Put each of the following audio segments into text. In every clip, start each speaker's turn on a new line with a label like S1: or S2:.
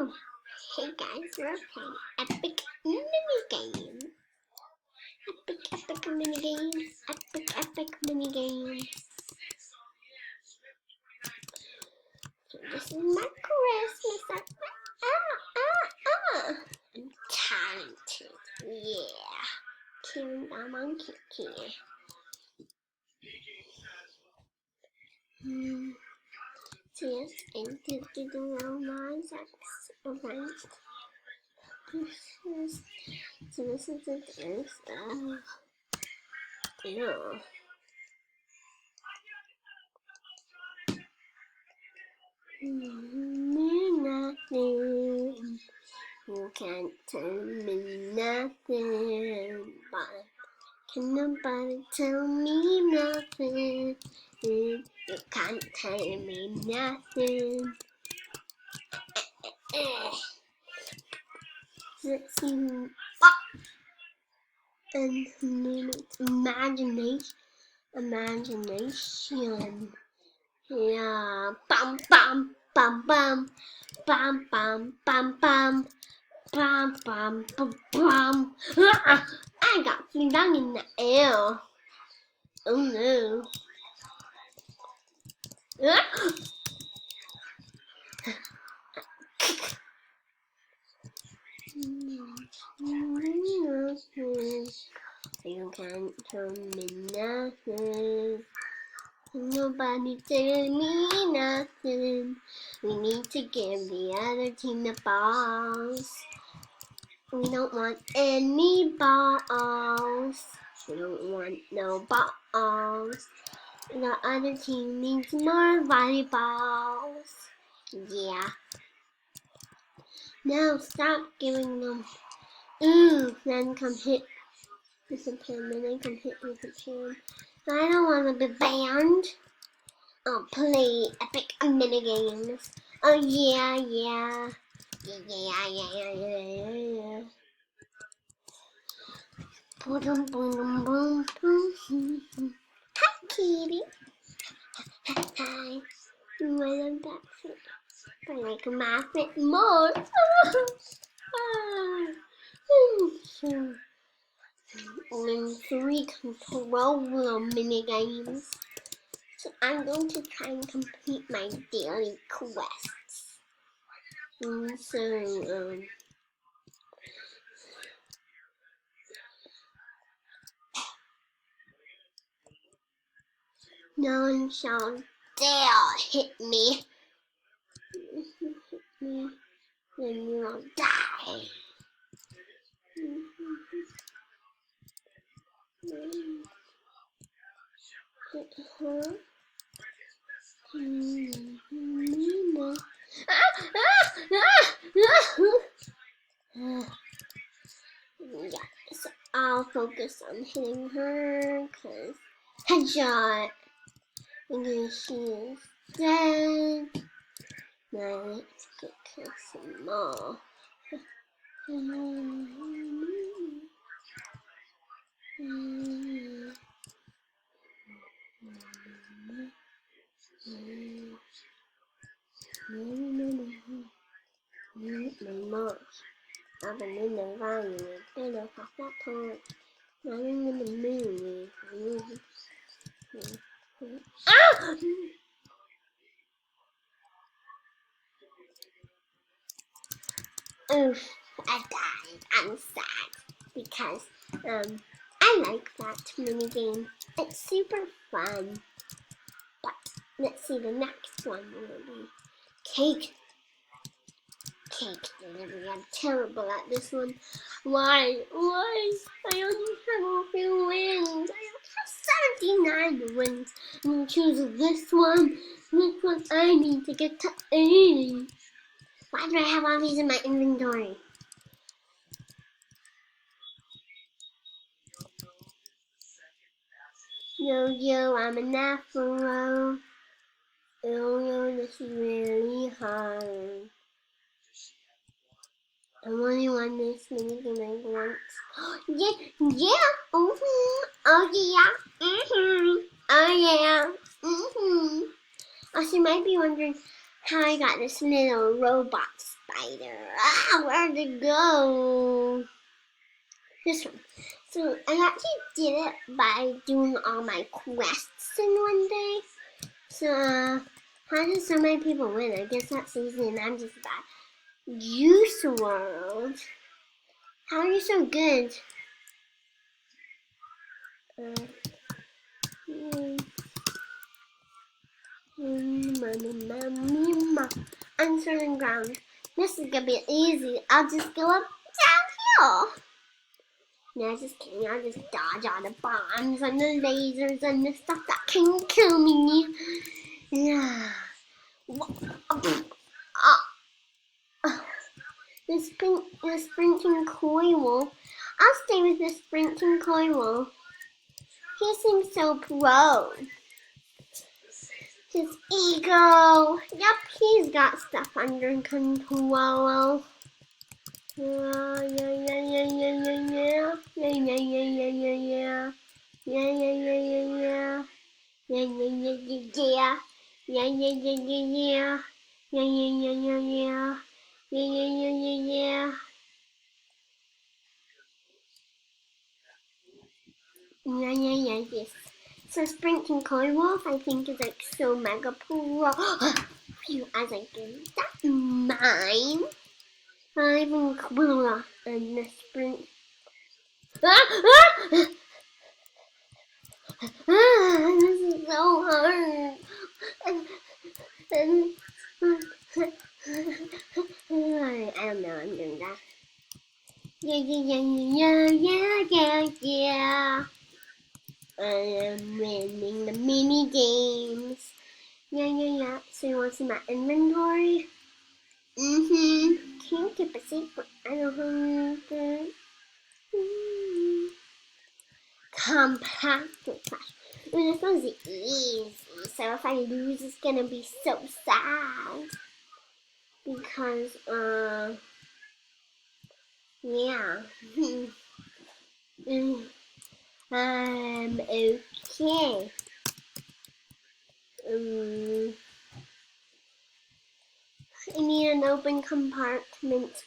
S1: Hey guys, we're playing epic mini game. Epic mini games. Epic mini games. So this is my Christmas. I'm talented. Yeah. Tearing down on Kiki. Yes, and did the romance event. This is the dance stuff. Yeah. Nothing. You can't tell me nothing. But can nobody tell me nothing? You can't tell me nothing. Let's see. And it's imagination. Yeah. Bum bum bum bum bum bum bum bum bum bum bum bum. I got flung in the air. Oh no. You can't tell me nothing. Nobody tell me nothing. We need to give the other team the balls. We don't want any balls. We don't want no balls. The other team needs more volleyballs. Yeah. Now stop giving them. Then come hit with a pen. Then come hit with a pen. I don't want to be banned. I'll play epic mini games. Oh yeah. Boom, boom, boom, boom. Hi, kitty. Hi. I love that fit. I like my fit more. Only 3 control mini games. So I'm going to try and complete my daily quests. No one shall dare hit me. Then you will die. Yeah, so I'll focus on hitting her, cause headshot, because she is dead. Now let's get some more. I've been in the environment, and I thought that part. I'm in the moon. Oof, I died. I'm sad because I like that mini game. It's super fun. But let's see, the next one will be cake delivery. I'm terrible at this one. Why? I only have a few wins. I have 79 wins. And choose this one. This one I need to get to 80. Why do I have all these in my inventory? Yo, I'm an afro. Yo, this is really hard. I only won this mini game once. Yeah. Oh yeah. Also, you might be wondering how I got this little robot spot. spider. Ah, where'd it go? This one. So I actually did it by doing all my quests in one day. So how did so many people win? I guess that's easy and I'm just bad. Juice World. How are you so good? Uncertain ground. This is gonna be easy. I'll just go up downhill. No, just kidding. I'll just dodge all the bombs and the lasers and the stuff that can kill me. Yeah. The sprinting koi wolf. I'll stay with the sprinting koi wolf. He seems so pro. His ego. Yep, he's got stuff under control. Yeah. Yes. So Sprinting Koi Wolf, I think, is like so mega pro. Phew, as I do that mine. Even cooler than the sprint. This is so hard. I don't know, I'm doing that. Yeah. I'm winning the mini games. Yeah. So you want to see my inventory? Can't keep a secret. I don't have compact flash. This one's easy. So if I lose, it's gonna be so sad. Because, yeah. Okay. I need an open compartment.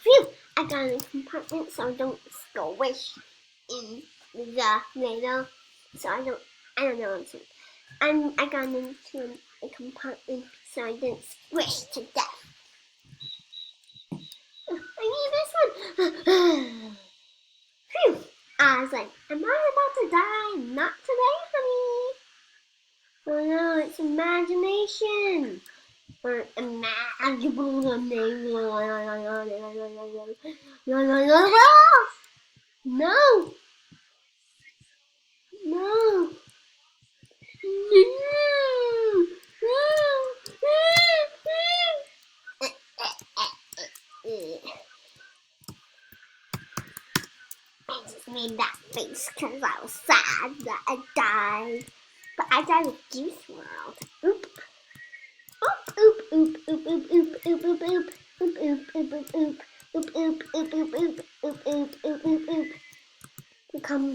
S1: Phew! I got a compartment so I don't squish in the middle. So I don't know what's in. I got into a compartment so I didn't squish to death. I need this one. Phew! I was like, am I about to die? Not today, honey. Oh no, it's imagination. Or imaginable No. I just made that face because I was sad that I died. But I died with Juice World. Oop. Become.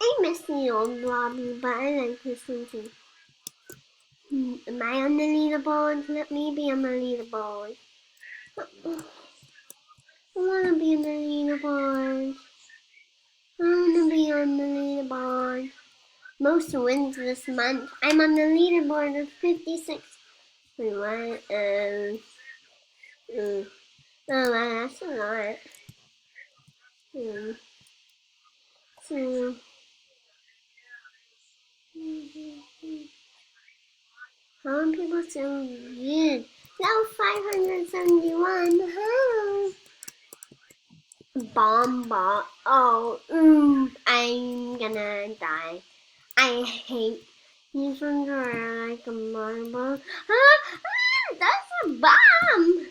S1: I miss the old lobby, but I like this one too. Am I on the leaderboard? Let me be on the leaderboard. I wanna be on the leaderboard. I wanna be on the leaderboard. Most wins this month. I'm on the leaderboard of 56. Wait, what? Oh, that's a lot. So, how are people so good? Now 571. Huh? Bomb bot. Oh, I'm gonna die. I hate these ones are like a marble. That's a bomb.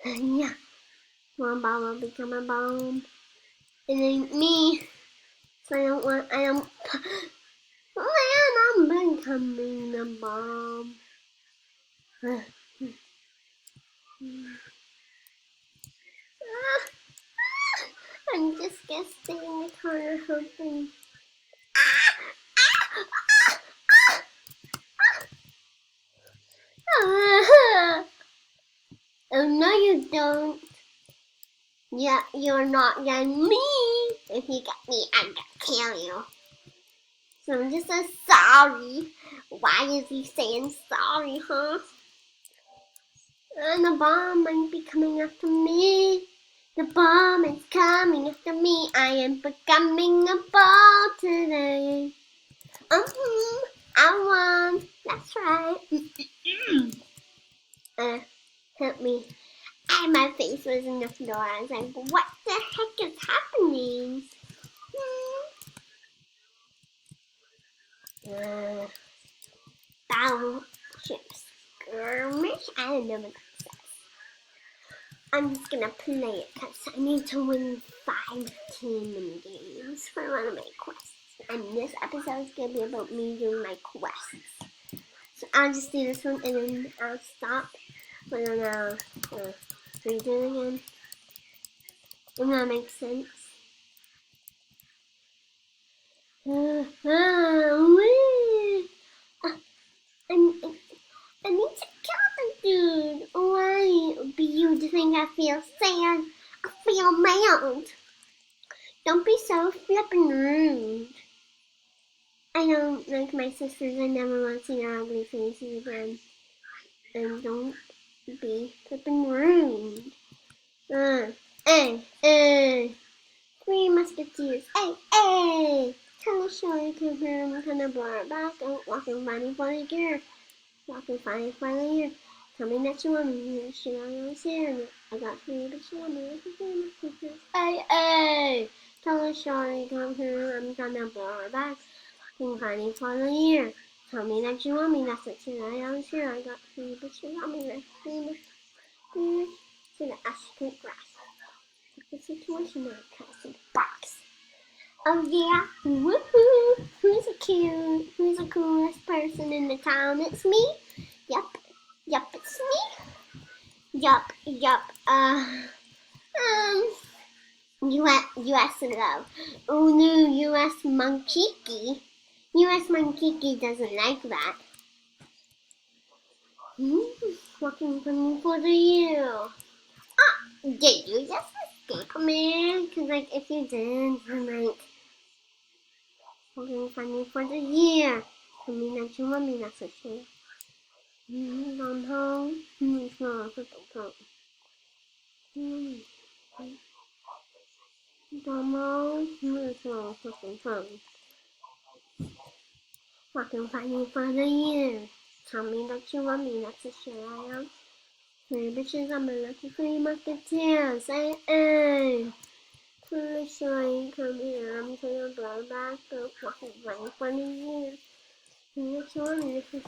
S1: Yeah, one bomb will become a bomb. It ain't me. So I don't plan on becoming a bomb. I'm just gonna stay in the corner hoping Yeah, you're not getting me. If you get me, I'm gonna kill you. So I'm just so sorry. Why is he saying sorry, huh? And the bomb might be coming after me. The bomb is coming after me. I am becoming a ball today. I won. That's right. Help me. And my face was in the floor. I was like, what the heck is happening? Battleship skirmish? I don't know what that says. I'm just gonna play it because I need to win 5 team games for one of my quests. And this episode is gonna be about me doing my quests. So I'll just do this one and then I'll stop. But then I'll redo it again. And that makes sense. I need to kill the dude. Why? But you think I feel sad? I feel mad. Don't be so flippin' rude. I don't like my sisters. I never want to see their ugly faces again. And don't be flippin' rude. Hey. 3 musketeers. Hey. Tell us sure you can hear them kind of blur back. Walking funny for the gear. Walking funny for the year. Tell me that you want me. Shit, I was here. I got 3, but you want me. Hey. Tell us sure you can hear them kind of blur back. Walking funny for the year. Tell me that you want me. That's what you know. I was here. I got 3, but you want me. That's 3, but you see the ash pink grass. The situation now cast in the box. Oh yeah, woohoo! Who's the coolest person in the town? It's me. Yup, it's me. Yup. U.S. love. Oh no, U.S. Monkey. U.S. Monkey doesn't like that. Walking from me for the year. Did you just escape me? Cause like if you did, then like looking funny for the year. I mean that you want me, that's for sure. I'm home. It's not a little Domo. It's not a little Walking funny for the year. Tell me that you want me, that's for sure I am. 3 bitches, I'm a lucky 3 musketeers. Hey. Please shine, come here, I'm gonna blow back the fucking right for the year. Here's one, this is